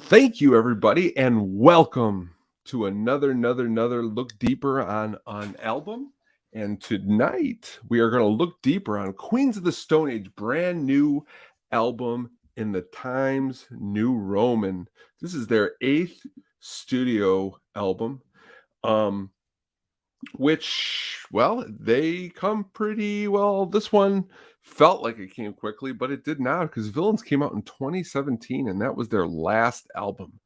Thank you, everybody, and welcome to another look deeper on album. And tonight we are going to look deeper on Queens of the Stone Age, brand new album in the Times New Roman. This is their eighth studio album. Um, which, well, they come pretty well. This one felt like it came quickly, but it did not because Villains came out in 2017 and that was their last album.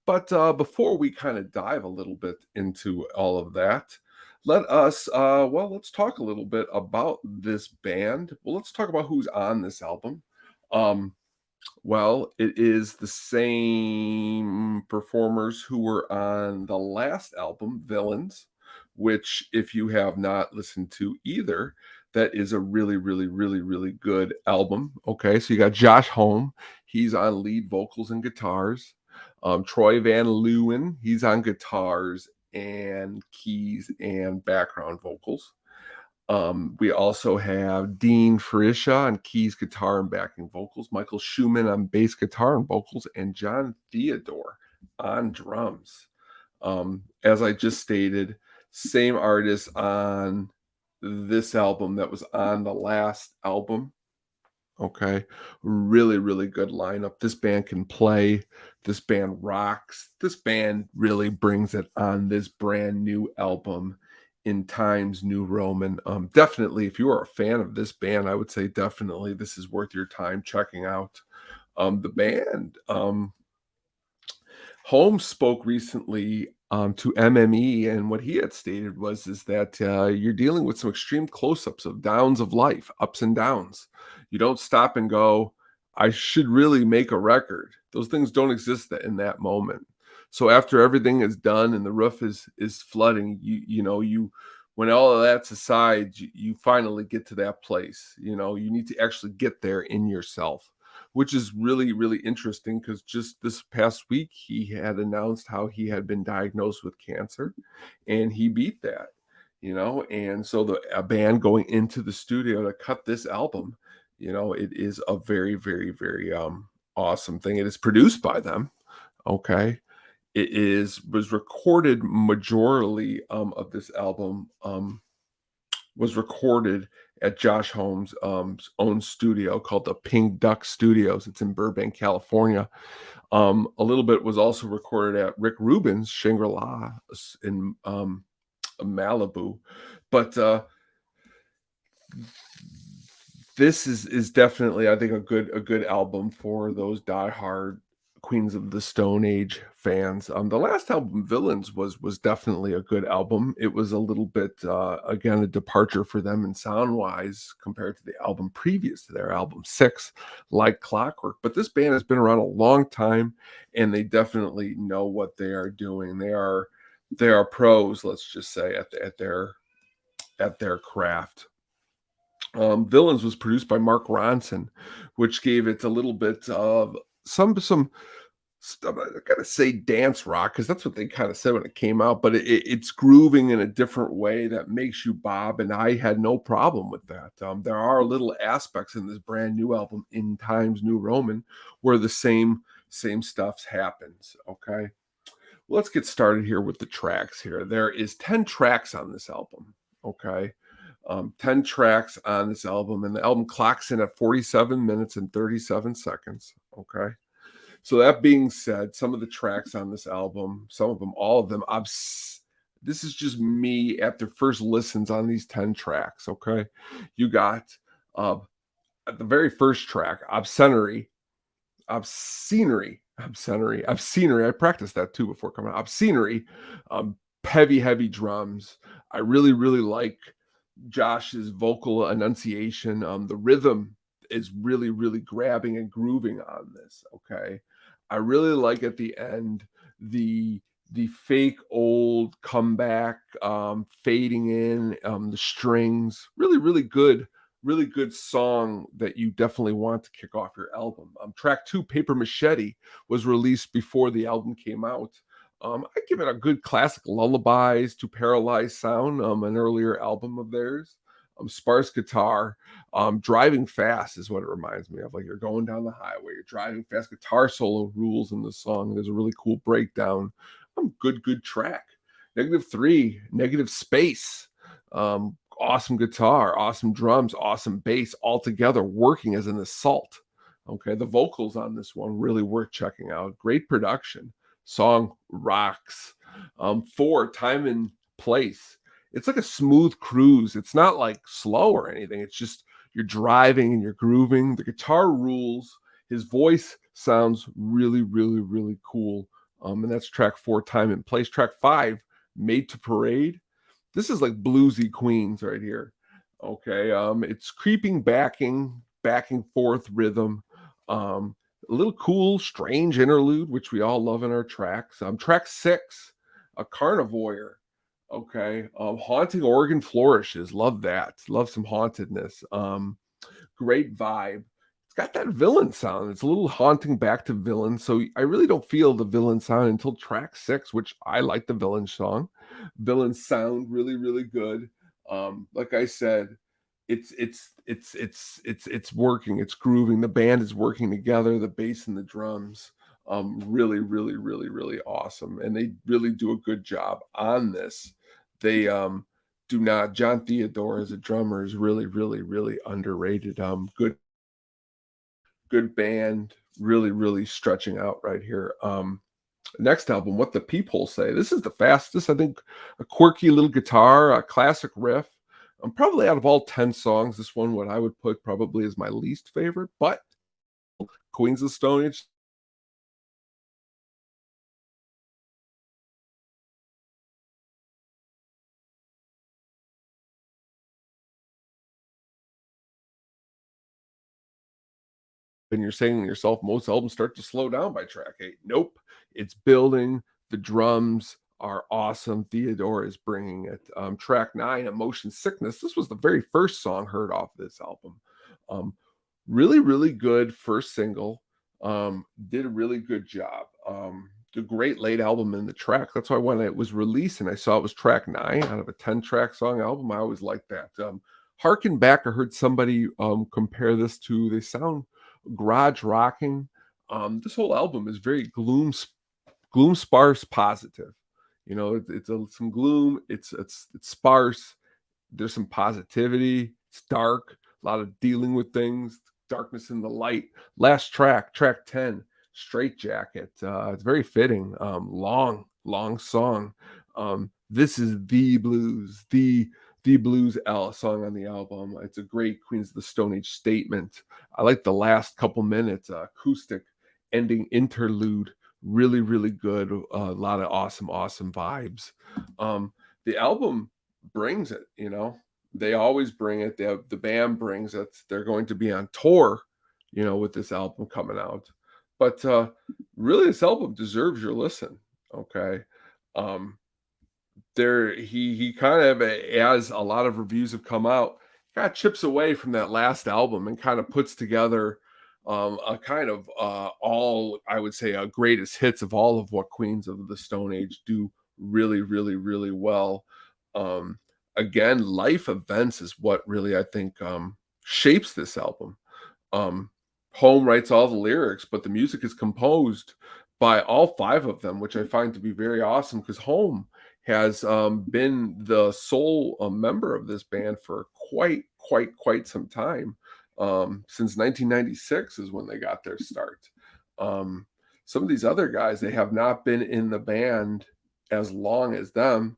But before we kind of dive a little bit into all of that, let's talk a little bit about this band. Well, let's talk about who's on this album. Um, it is the same performers who were on the last album, Villains, which, if you have not listened to either, that is a really good album. Okay, so you got Josh Home, he's on lead vocals and guitars. Troy Van Leeuwen, he's on guitars and keys and background vocals. We also have Dean Farisha on keys, guitar, and backing vocals, Michael Schumann on bass guitar and vocals, and John Theodore on drums. As I just stated, same artist on this album that was on the last album. Okay. Really good lineup. This band can play. This band rocks. This band really brings it on this brand new album in Times New Roman. Definitely, if you are a fan of this band, I would say definitely this is worth your time checking out. The band. Holmes spoke recently to MME, and what he had stated is that you're dealing with some extreme close-ups of downs of life, ups and downs. You don't stop and go, I should really make a record. Those things don't exist in that moment. So after everything is done and the roof is flooding, you when all of that's aside, you finally get to that place. You need to actually get there in yourself, which is really interesting because just this past week he had announced how he had been diagnosed with cancer and he beat that. And so a band going into the studio to cut this album, it is a very awesome thing. It is produced by them. Okay. Was recorded majorly of this album was recorded at Josh Holmes' own studio called the Pink Duck Studios. It's in Burbank, California. A little bit was also recorded at Rick Rubin's Shangri-La in Malibu. But this is definitely, I think, a good album for those diehard Queens of the Stone Age fans. The last album, Villains, was definitely a good album. It was a little bit again a departure for them in sound wise compared to the album previous to their album Six, Like Clockwork. But this band has been around a long time, and they definitely know what they are doing. They are pros, let's just say, at their craft. Villains was produced by Mark Ronson, which gave it a little bit of some I gotta say dance rock because that's what they kind of said when it came out, but it's grooving in a different way that makes you bob, and I had no problem with that. There are little aspects in this brand new album, In Times New Roman, where the same stuff happens. Okay, let's get started here with the tracks. Here, there is 10 tracks on this album. Okay, 10 tracks on this album, and the album clocks in at 47 minutes and 37 seconds. Okay. So that being said, some of the tracks on this album, some of them, all of them, this is just me after first listens on these 10 tracks. Okay. You got at the very first track, Obscenery. I practiced that too before coming out. Obscenery, heavy drums. I really like Josh's vocal enunciation. The rhythm is really grabbing and grooving on this. Okay. I really like at the end the fake old comeback fading in, the strings. Really good song that you definitely want to kick off your album. Track 2, Paper Machete, was released before the album came out. I give it a good classic Lullabies to Paralyzed Sound, an earlier album of theirs. sparse guitar. Driving fast is what it reminds me of. Like you're going down the highway, you're driving fast. Guitar solo rules in the song. There's a really cool breakdown. Good track. -3, negative space. Awesome guitar, awesome drums, awesome bass, all together working as an assault. Okay, the vocals on this one really worth checking out. Great production. Song rocks. 4, time and place. It's like a smooth cruise. It's not like slow or anything. It's just you're driving and you're grooving. The guitar rules. His voice sounds really, really, really cool. And that's track 4, time and place. Track 5, made to parade. This is like bluesy Queens right here. Okay, it's creeping backing forth rhythm. A little cool, strange interlude, which we all love in our tracks. Track 6, a carnivore. Okay, haunting organ flourishes. Love that. Love some hauntedness. Great vibe. It's got that villain sound. It's a little haunting back to villain. So I really don't feel the villain sound until track 6, which I like the villain song. Villain sound really, really good. Like I said, it's working, it's grooving. The band is working together, the bass and the drums. Really, really, really, really awesome. And they really do a good job on this. They do not. John Theodore as a drummer is really, really, really underrated. Good band, really, really stretching out right here. Next album, What the People Say. This is the fastest, I think, a quirky little guitar, a classic riff. Probably out of all 10 songs, this one, what I would put probably is my least favorite, but Queens of Stone Age. And you're saying to yourself, most albums start to slow down by track 8. Nope, it's building. The drums are awesome. Theodore is bringing it. Track 9, Emotion Sickness. This was the very first song heard off this album. Um, Really, really good first single. Did a really good job. A great late album in the track. That's why when it was released and I saw it was track 9 out of a 10-track song album, I always liked that. Harken back, I heard somebody compare this to, they sound garage rocking. This whole album is very gloom sparse positive. You know, some gloom. It's sparse. There's some positivity. It's dark. A lot of dealing with things. Darkness in the light. Last track, track 10, Straight Jacket. It's very fitting. Long song. This is the blues L song on the album. It's a great Queens of the Stone Age statement. I like the last couple minutes, acoustic ending interlude. Really, really good. A lot of awesome vibes. The album brings it, you know. They always bring it. The band brings it. They're going to be on tour, you know, with this album coming out. But really, this album deserves your listen. Okay. Um, there he kind of, as a lot of reviews have come out, kind of chips away from that last album and kind of puts together a kind of all, I would say, greatest hits of all of what Queens of the Stone Age do really, really, really well. Um, Again, life events is what really I think shapes this album. um, Home writes all the lyrics, but the music is composed by all 5 of them, which I find to be very awesome because Home has been the sole member of this band for quite some time. Since 1996 is when they got their start. Um, some of these other guys, they have not been in the band as long as them.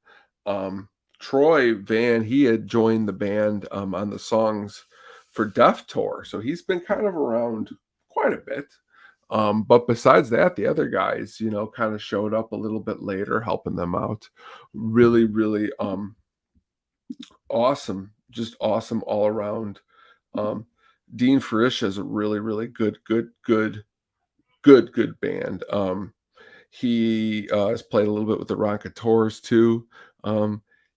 Troy Van, he had joined the band on the songs for Def Tour. So he's been kind of around quite a bit. But besides that, the other guys, you know, kind of showed up a little bit later, helping them out. Really, really awesome, just awesome all around. Um, Dean Farish is a really, really good band. He has played a little bit with the Rocketeurs too.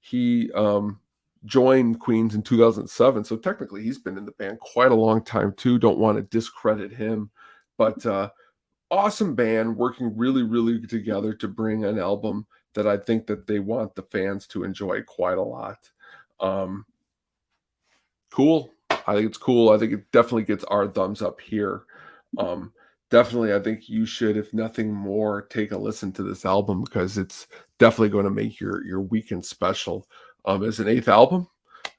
He joined Queens in 2007, so technically he's been in the band quite a long time too. Don't want to discredit him, but awesome band working really, really together to bring an album that I think that they want the fans to enjoy quite a lot. Um, Cool. I think it's cool. I think it definitely gets our thumbs up here. Um, Definitely, I think you should, if nothing more, take a listen to this album because it's definitely going to make your weekend special. As an eighth album,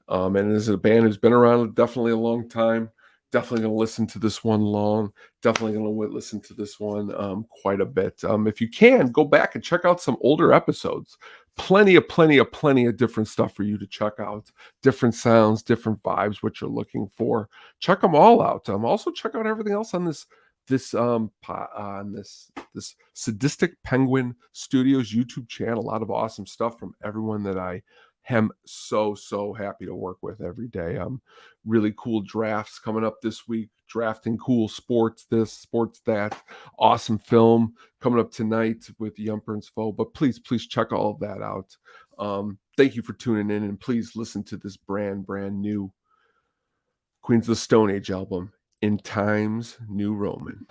and as a band who's been around definitely a long time, definitely going to listen to this one long. Definitely going to listen to this one quite a bit. If you can, go back and check out some older episodes. Plenty of different stuff for you to check out. Different sounds, different vibes, what you're looking for. Check them all out. Also check out everything else on this Sadistic Penguin Studios YouTube channel. A lot of awesome stuff from everyone that I am so happy to work with every day. Really cool drafts coming up this week, drafting cool sports this, sports that, awesome film coming up tonight with Yumpern's Foe. But please check all of that out. Thank you for tuning in, and please listen to this brand new Queens of the Stone Age album, In Times New Roman.